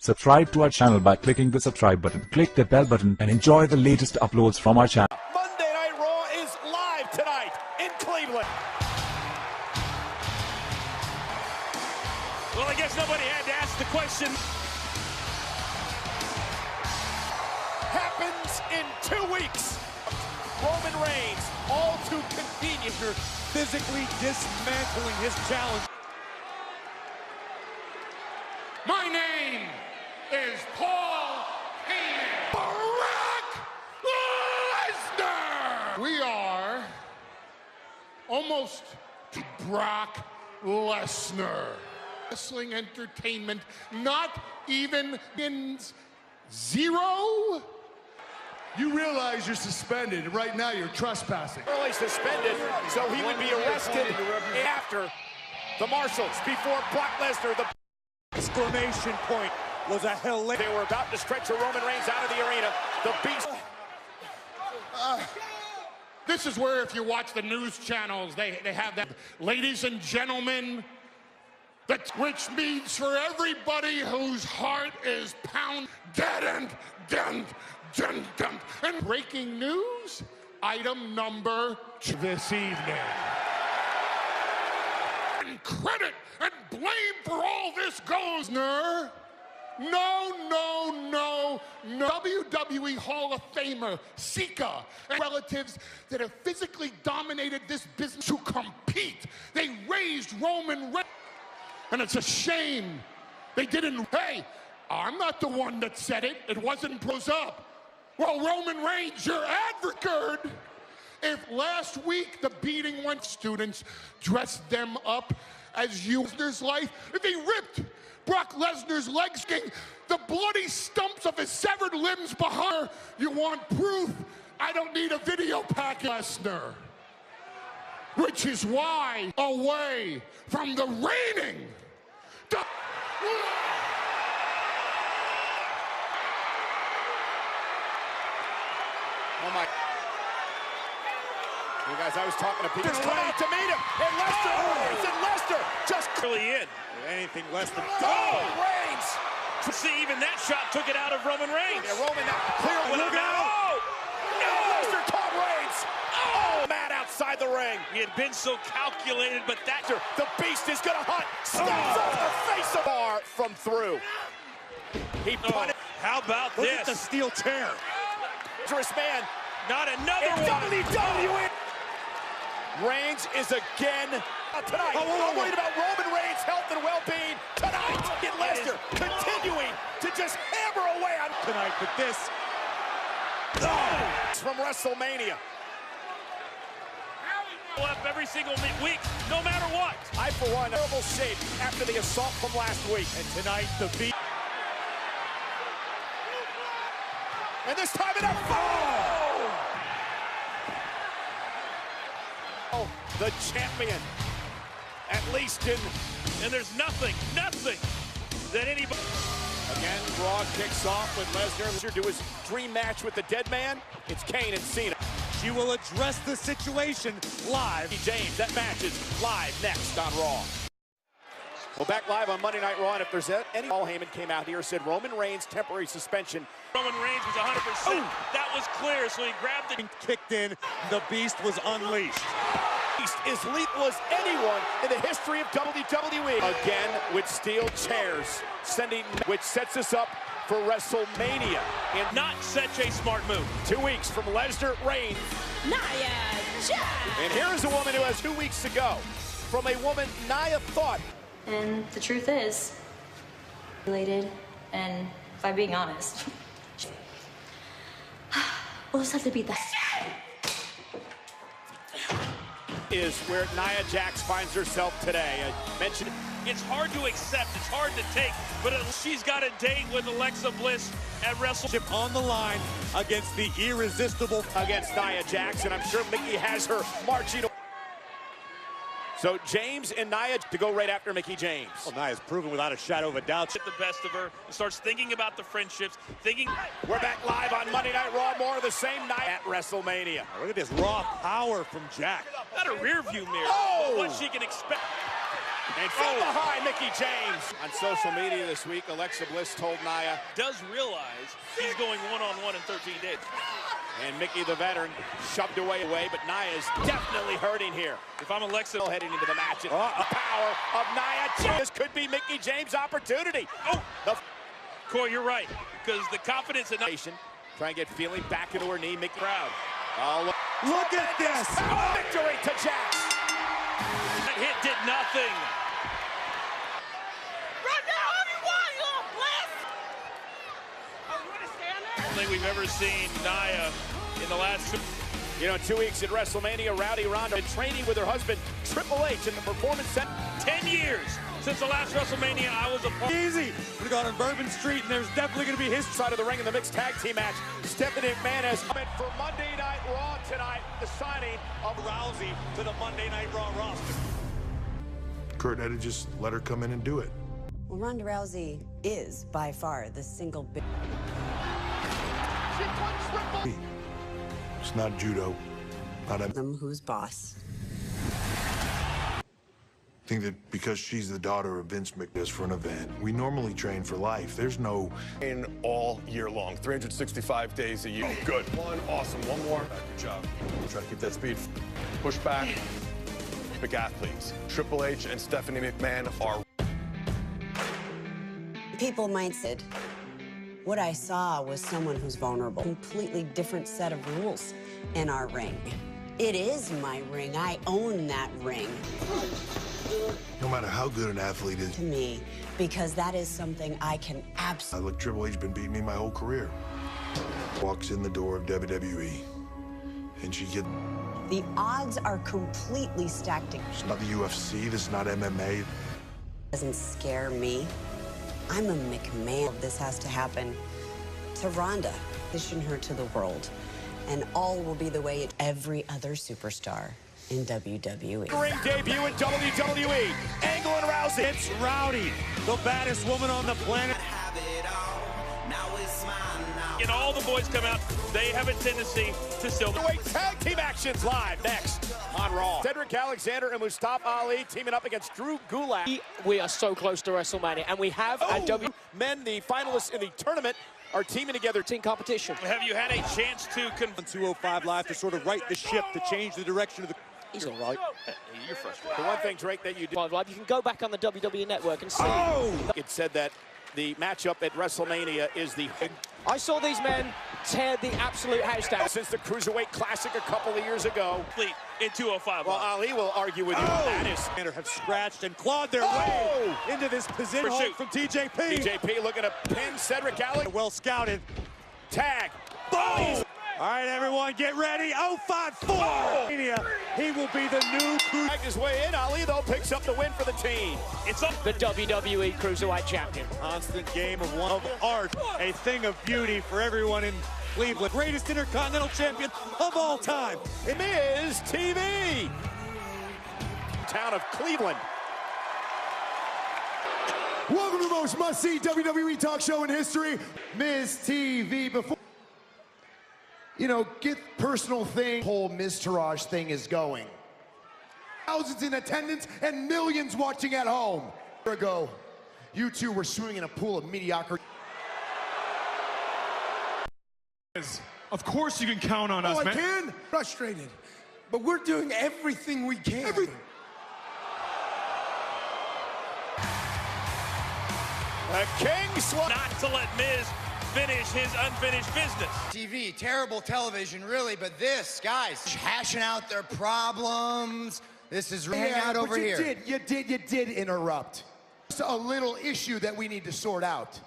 Subscribe to our channel by clicking the subscribe button. Click the bell button and enjoy the latest uploads from our channel. Monday Night Raw is live tonight in Cleveland. Well, I guess nobody had to ask the question. Happens in 2 weeks. Roman Reigns, all too convenient, physically dismantling his challenge. My name is Paul Heyman. Brock Lesnar! We are almost to Brock Lesnar. Wrestling entertainment, not even in zero? You realize you're suspended. Right now, you're trespassing. Early suspended, so he would be arrested after the marshals, before Brock Lesnar. The exclamation point was a hilarious. They were about to stretch a Roman Reigns out of the arena. The Beast. This is where, if you watch the news channels, they have that. Ladies and gentlemen, which means for everybody whose heart is pound, deadened, and breaking news, item number this evening. And credit and blame for all this goes, No. WWE Hall of Famer, Sika, and relatives that have physically dominated this business to compete. They raised Roman Reigns. And it's a shame they didn't. Hey, I'm not the one that said it. It wasn't pros up. Well, Roman Reigns, your advocate. If last week the beating went, students dressed them up as you. Lesnar's life, if they ripped Brock Lesnar's legs, the bloody stumps of his severed limbs behind. You want proof? I don't need a video package. Lesnar. Which is why, away from the reigning. Oh my. You guys, I was talking to people. Just come out to meet him. And Lesnar, Lesnar just clearly in. Anything less than. Oh, Reigns. See, even that shot took it out of Roman Reigns. Yeah, Roman clearly. Look out. Oh, no. Lesnar caught Reigns. Oh, Matt outside the ring. He had been so calculated, but that. The Beast is going to hunt. Snaps off the face of bar from through. He punted. How about Look this? At the steel chair. Dangerous man. Not another one. WWE. Reigns is again tonight. I'm worried about Roman Reigns' health and well-being tonight. Get Lesnar continuing to just hammer away on tonight. But this from WrestleMania. Up every single week, no matter what. I, for one, terrible shape after the assault from last week. And tonight, the beat. And this time it up. Oh, the champion. At least in. And there's nothing that anybody. Again, Raw kicks off with Lesnar to his dream match with the dead man. It's Kane and Cena. She will address the situation live. James, that match is live next on Raw. Well, back live on Monday Night Raw, and if there's any... Paul Heyman came out here and said Roman Reigns' temporary suspension. Roman Reigns was 100%. That was clear, so he grabbed it. Kicked in, the Beast was unleashed. Beast is lethal as anyone in the history of WWE. Again with steel chairs, which sets us up for WrestleMania. And not such a smart move. 2 weeks from Lesnar Reigns. Nia Jax. And here's a woman who has 2 weeks to go. From a woman Nia thought. And the truth is, related, and if I'm being honest, we'll just have to beat that. Is where Nia Jax finds herself today. I mentioned it's hard to accept, it's hard to take, but she's got a date with Alexa Bliss at WrestleMania on the line against the irresistible against Nia Jax, and I'm sure Mickey has her marching. So James and Nia to go right after Mickey James. Well, Nia's proven without a shadow of a doubt. Get the best of her and starts thinking about the friendships, thinking. We're back live on Monday Night Raw. More of the same night at WrestleMania. Look at this raw power from Jax. Not a rear view mirror. Oh! But what she can expect. And from behind, Mickie James. On social media this week, Alexa Bliss told Nia, does realize she's going one-on-one in 13 days. And Mickie, the veteran, shoved away, but Nia is definitely hurting here. If I'm Alexa, Heading into the match, the power of Nia. This could be Mickie James' opportunity. Corey, you're right, because the confidence in try and get feeling back into her knee. Mickie crowd. Look at this. Victory to Jax. That hit did nothing. I don't think we've ever seen Nia in the last 2 weeks at WrestleMania. Rowdy Ronda been training with her husband Triple H in the Performance Center. 10 years since the last WrestleMania I was a part. Easy. We've gone on Bourbon Street, and there's definitely going to be his side of the ring in the mixed tag team match. Stephanie McMahon has come in for Monday Night Raw tonight. The signing of Rousey to the Monday Night Raw roster. Kurt had to just let her come in and do it. Well, Ronda Rousey is by far the single big. It's not judo. Not a Who's boss. I think that because she's the daughter of Vince McMahon for an event, we normally train for life. There's no in all year long, 365 days a year. Oh, good. One, awesome. One more. Good job. Try to keep that speed. Push back. Big athletes. Triple H and Stephanie McMahon are. People might say, what I saw was someone who's vulnerable. Completely different set of rules in our ring. It is my ring. I own that ring. No matter how good an athlete is To me, because that is something I can absolutely. Look, Triple H been beating me my whole career. Walks in the door of WWE, and she gets. The odds are completely stacked. It's not the UFC. This is not MMA. Doesn't scare me. I'm a McMahon. This has to happen to Ronda, pushing her to the world, and all will be the way every other superstar in WWE. Ring debut in WWE. Angle and Rousey. It's Rowdy, the baddest woman on the planet. And all the boys come out, they have a tendency to still. Tag team actions live next on Raw. Cedric Alexander and Mustafa Ali teaming up against Drew Gulak. We are so close to WrestleMania, and we have at Men, the finalists in the tournament, are teaming together. team competition. Have you had a chance to On 205 Live to sort of right the ship, to change the direction of the. He's all right. You're frustrated. The one thing, Drake, that you did. Live. You can go back on the WWE Network and see. It said that the matchup at WrestleMania is the. I saw these men tear the absolute house down. Since the Cruiserweight Classic a couple of years ago. In 205. Well, Ali will argue with you. That is. Have scratched and clawed their way into this position. Pursuit From TJP. TJP looking to pin Cedric Alexander. Well scouted. Tag. Boom! All right, everyone, get ready. 054. He will be the new cruiser. Dragged his way in. Ali, though, picks up the win for the team. It's up. The WWE Cruiserweight Champion. Constant game of art, a thing of beauty for everyone in Cleveland. Greatest Intercontinental Champion of all time. Miz TV. Town of Cleveland. Welcome to the most must-see WWE talk show in history, Miz TV. Before get personal thing, whole Miz Taraj thing is going. Thousands in attendance and millions watching at home. A year ago, you two were swimming in a pool of mediocrity. Of course you can count on us, man. I can? Frustrated. But we're doing everything we can. The King Not to let Miz finish his unfinished business. TV, terrible television, really, but this, guys, hashing out their problems. This is hang out over here. You did interrupt. It's a little issue that we need to sort out.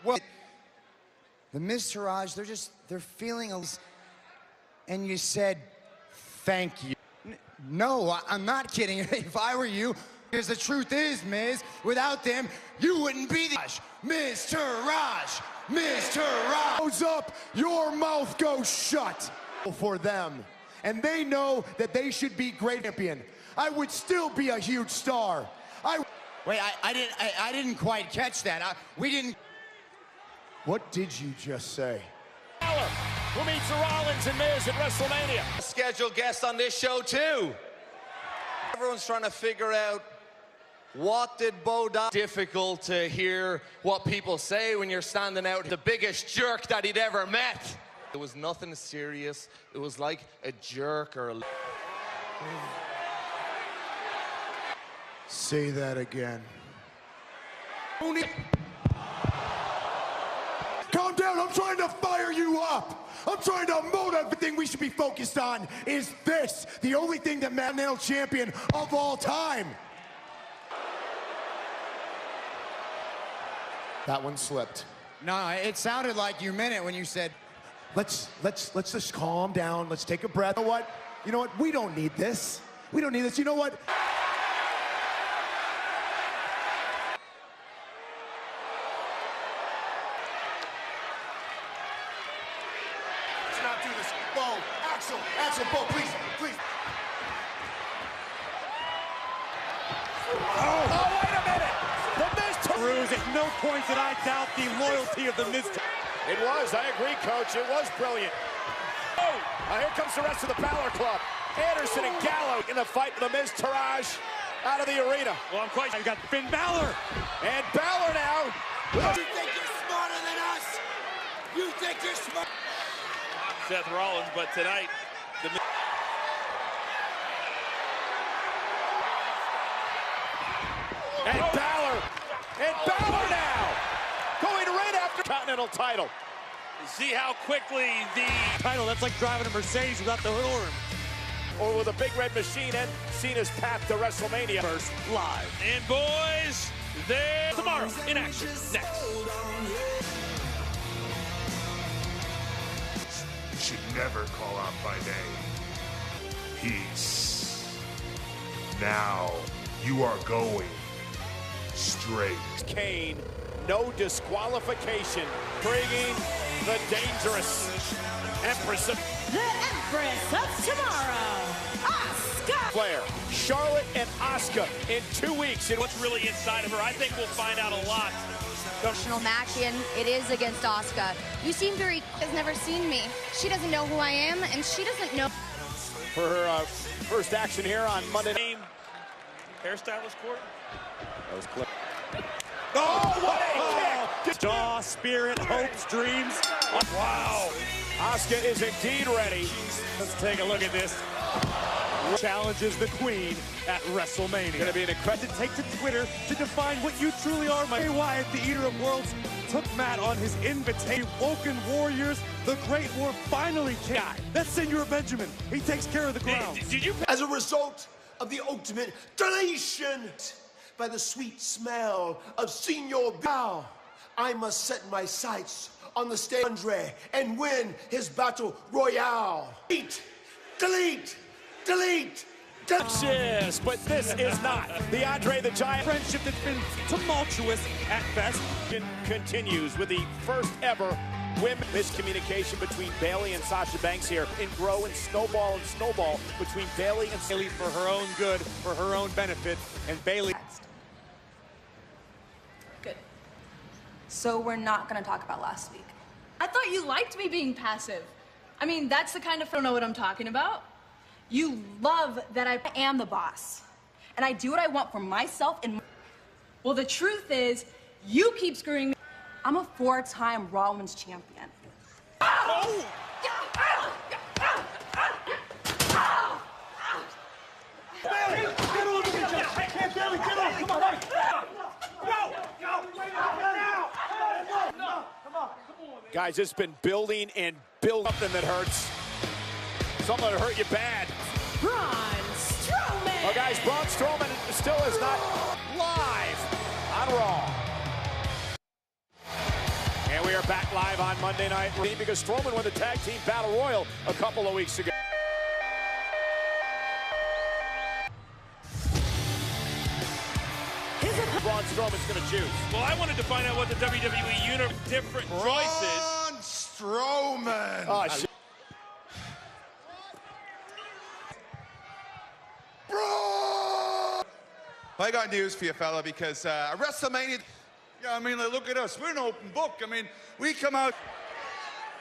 Well, the Miz Taraj, they're feeling and you said, thank you. No, I'm not kidding. If I were you, because the truth is, Miz, without them, you wouldn't be the Miz Taraj. Miz Taraj. Goes up, your mouth goes shut for them. And they know that they should be great champion. I would still be a huge star. Wait, I didn't quite catch that. We didn't. What did you just say? Who meets Rollins and Miz at WrestleMania? Scheduled guest on this show too. Everyone's trying to figure out What did Bo do? Difficult to hear what people say when you're standing out. The biggest jerk that he'd ever met. It was nothing serious. It was like a jerk or a... Say that again. Calm down, I'm trying to fire you up. I'm trying to motivate. The thing we should be focused on is this. The only thing that Continental Champion of all time. That one slipped. No, it sounded like you meant it when you said, Let's just calm down. Let's take a breath. You know what? We don't need this. We don't need this. You know what? Let's not do this. Whoa, Axel, Bo, please. Oh, wait a minute! The Miz Cruz, at no point did I doubt the loyalty of the Miz. It was, I agree, Coach. It was brilliant. Oh, here comes the rest of the Balor Club. Anderson and Gallo in the fight for the Miz Taraj out of the arena. Well, I've got Finn Balor. And Balor now. You think you're smarter than us? You think you're smart? Seth Rollins, but tonight, the And Balor now going right after Continental title. see how quickly the Title, that's like driving a Mercedes without the hood arm. Or with a big red machine and Cena's path to WrestleMania. First live. And boys, there tomorrow in action. Next. You should never call out by name. Peace. Now you are going straight. Kane, no disqualification, bringing the dangerous Empress of... The Empress of Tomorrow, Asuka! Flair, Charlotte and Asuka in 2 weeks. What's really inside of her? I think we'll find out a lot. Professional match, and it is against Asuka. You seem very... has never seen me. She doesn't know who I am, and she doesn't know... For her first action here on Monday night. Hairstylist court. That was clear. Oh, what a kick! Jaw, spirit, hopes, dreams. Wow. Asuka is indeed ready. Let's take a look at this. Challenges the Queen at WrestleMania. Going to be an incredible take to Twitter to define what you truly are. Bray Wyatt, the Eater of Worlds, took Matt on his invitation. Woken Warriors, the Great War finally came. That's Senor Benjamin. He takes care of the ground. As a result of the ultimate deletion by the sweet smell of Senor Bow, I must set my sights on the stage Andre and win his battle royale. Delete. Yes, but this is not the Andre the Giant friendship that's been tumultuous at best. Continues with the first ever women miscommunication between Bayley and Sasha Banks here and grow and snowball between Bayley and Bayley for her own good, for her own benefit, and Bayley. Good. So we're not going to talk about last week. I thought you liked me being passive. I mean, that's the kind of... I don't know what I'm talking about. You love that I am the boss. And I do what I want for myself and... Well, the truth is, you keep screwing me. I'm a 4-time Raw Women's Champion. Oh! Bayley, get a look at each other. Hey, Bayley, get up. Come on, Guys, it's been building and building. Something that hurts. Something that hurt you bad. Braun Strowman! Oh, guys, Braun Strowman still is not live on Raw. And we are back live on Monday Night because Strowman won the Tag Team Battle Royal a couple of weeks ago. Braun Strowman's going to choose. Well, I wanted to find out what the WWE Universe different choices. Braun Strowman! Oh, shit. I got news for you, fella, because WrestleMania... Yeah, I mean, like, look at us. We're an open book. I mean, we come out...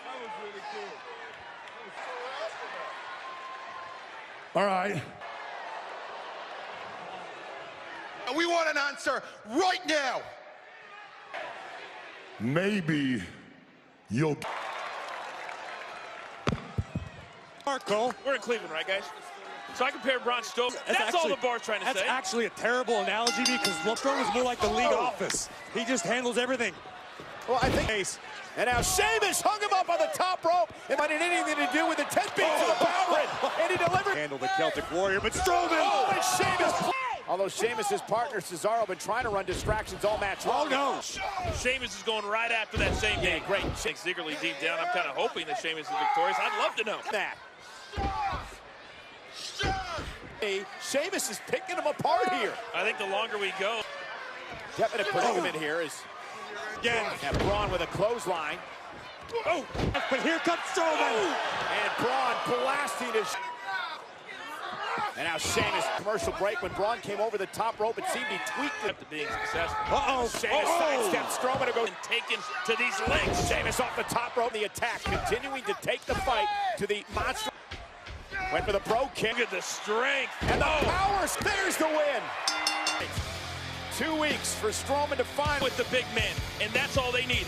That was really cool. All right. And we want an answer right now. Maybe you'll... Marco. We're in Cleveland, right, guys? So I compare Braun Strowman. That's all the bar's trying to say. That's actually a terrible analogy because Strowman is more like the league office. He just handles everything. Well, I think... And now Sheamus hung him up on the top rope. It might have anything to do with the 10 beats of the power. And he delivered. Handle the Celtic Warrior, but Strowman. Oh, and Sheamus. Although Sheamus' partner Cesaro been trying to run distractions all match long. Oh, no. Sheamus is going right after that same game. Yeah, great. Secretly deep down, I'm kind of hoping that Sheamus is victorious. I'd love to know that. Sheamus is picking him apart here. I think the longer we go. Definite predicament here is... Again. And Braun with a clothesline. Oh, but here comes Strowman. And Braun blasting his... And now Sheamus, commercial break. When Braun came over the top rope, it seemed he tweaked it. To being successful. Sheamus sidesteps Strowman to go... And taken to these legs. Sheamus off the top rope, the attack, continuing to take the fight to the monster. Went for the pro kick. Look at the strength. And the power spares the win. 2 weeks for Strowman to find with the big man, and that's all they needed.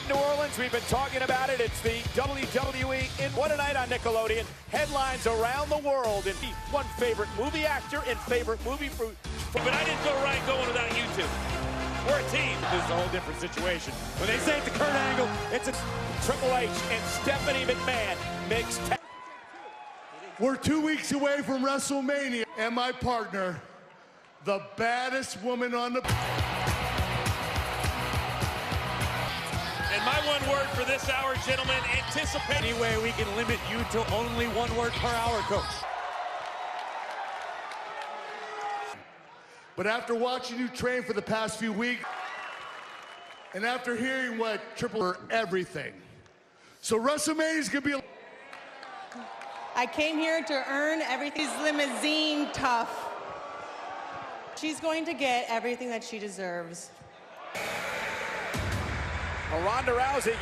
New Orleans, we've been talking about it. It's the WWE in What a Night on Nickelodeon. Headlines around the world. And one favorite movie actor and favorite movie fruit. But I didn't go right going without you two. We're a team. This is a whole different situation. When they say it's a Kurt Angle, it's a Triple H and Stephanie McMahon mixed. We're 2 weeks away from WrestleMania, and my partner, the baddest woman on the... And my one word for this hour, gentlemen, anticipate. Any way we can limit you to only 1 word per hour, Coach. But after watching you train for the past few weeks, and after hearing what Triple H everything, so WrestleMania's gonna be... I came here to earn everything. She's limousine tough. She's going to get everything that she deserves. Ronda Rousey.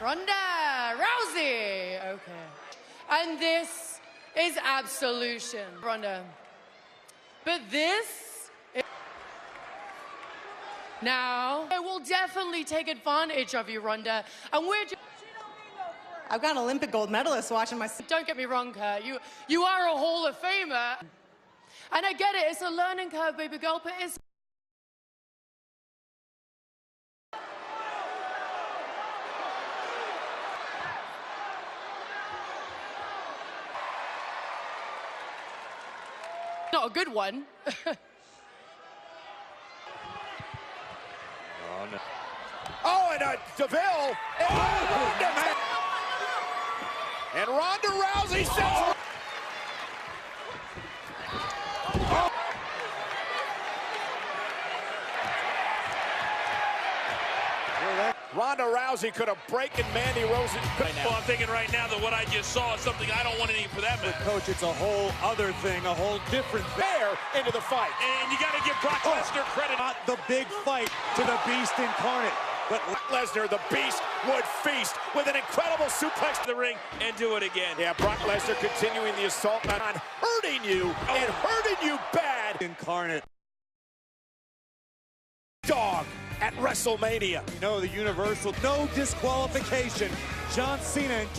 Ronda Rousey. Okay. And this is absolution, Ronda. But this is... Now, I will definitely take advantage of you, Ronda. And we're just... I've got an Olympic gold medalist watching my... Don't get me wrong, Kurt. You are a Hall of Famer. And I get it. It's a learning curve, baby girl, but it's... not a good one. Oh, no. Oh, and DeVille. And Ronda Rousey sends... Ronda Rousey could have broken Mandy Rose right now. Well, I'm thinking right now that what I just saw is something I don't want any for that matter. Coach, it's a whole other thing, a whole different thing. There into the fight. And you got to give Brock Lesnar credit. Not the big fight to the Beast incarnate. But Lesnar, the Beast, would feast with an incredible suplex to the ring and do it again. Yeah, Brock Lesnar continuing the assault on hurting you and hurting you bad. Incarnate. Dog at WrestleMania. You know, the Universal, no disqualification. John Cena and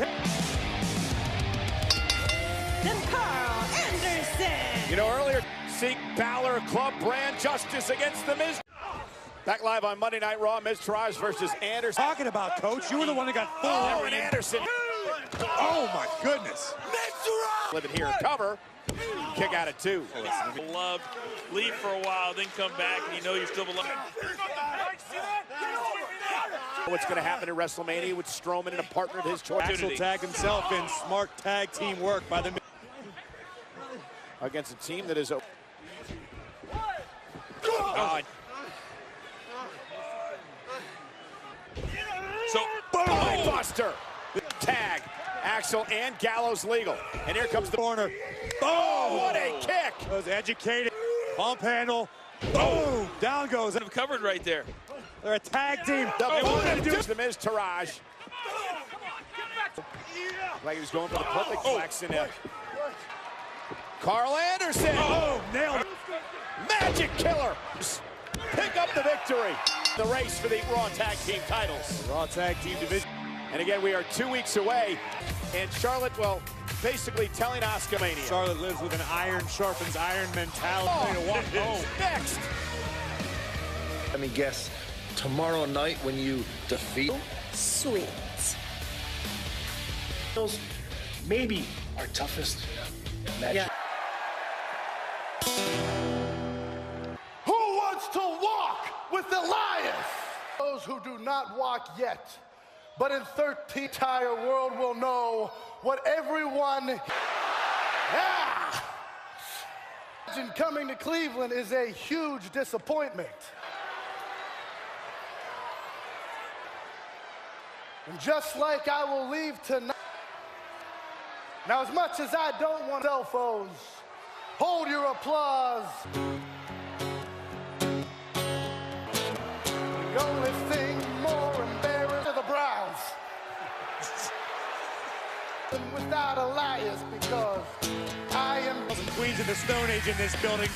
Then Carl Anderson. You know, earlier, seek Balor Club brand justice against The Miz. Back live on Monday Night Raw, Miz Taraj versus Anderson. Talking about, Coach, you were the one that got full. Oh, and Anderson. Oh, my goodness. Miz Taraj. Living here, cover. Kick out at 2. Beloved, leave for a while, then come back, and you know you're still beloved. What's going to happen at WrestleMania with Strowman and a partner of his choice? Axel tag himself in smart tag team work by the... Against a team that is... So, boom! Buster. Tag. Axel and Gallows legal. And here comes the corner. Oh, what a kick! That was educated. Pump handle. Boom! Down goes. They've covered right there. They're a tag team. The Miz Taraj. Like he was going for the perfect flex in there. Carl Anderson. Oh, nailed it. Mad Magic Killer pick up the victory. The race for the Raw Tag Team titles. Raw Tag Team division. And again, we are 2 weeks away. And Charlotte, well, basically telling Asuka Mania. Charlotte lives with an iron sharpens iron mentality to walk home. Next. Let me guess. Tomorrow night when you defeat Sweet. maybe our toughest match. Yeah. Who wants to walk with Elias? Those who do not walk yet, but in 13 entire world will know what everyone. Yeah. Coming to Cleveland is a huge disappointment. And just like I will leave tonight. Now, as much as I don't want cell phones, hold your applause. The only thing more embarrassing to the Browns than without Elias, because I am Queens of the Stone Age in this building.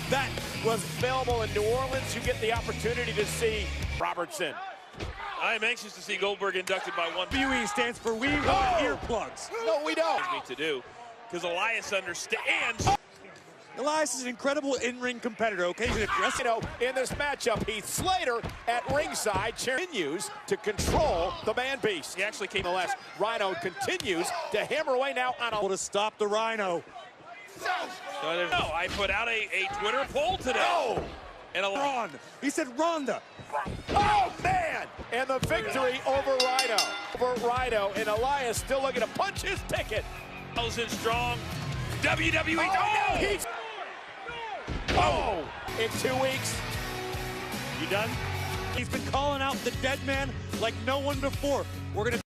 That was available in New Orleans. You get the opportunity to see Robertson. I am anxious to see Goldberg inducted by one. WWE stands for We Want Earplugs. No, we don't. Me to do, because Elias understands. Elias is an incredible in-ring competitor, okay? He's addressing. You know, in this matchup, Heath Slater at ringside continues to control the man beast. He actually came the last. Rhino continues to hammer away now on a. To stop the Rhino. No, I put out a Twitter poll today. No. And Ron. He said Ronda. Oh, man! And the victory over Rhino. Over Rhino, and Elias still looking to punch his ticket. 1,000 strong WWE. Oh, no! He's... Oh! In 2 weeks. You done? He's been calling out the dead man like no one before. We're going to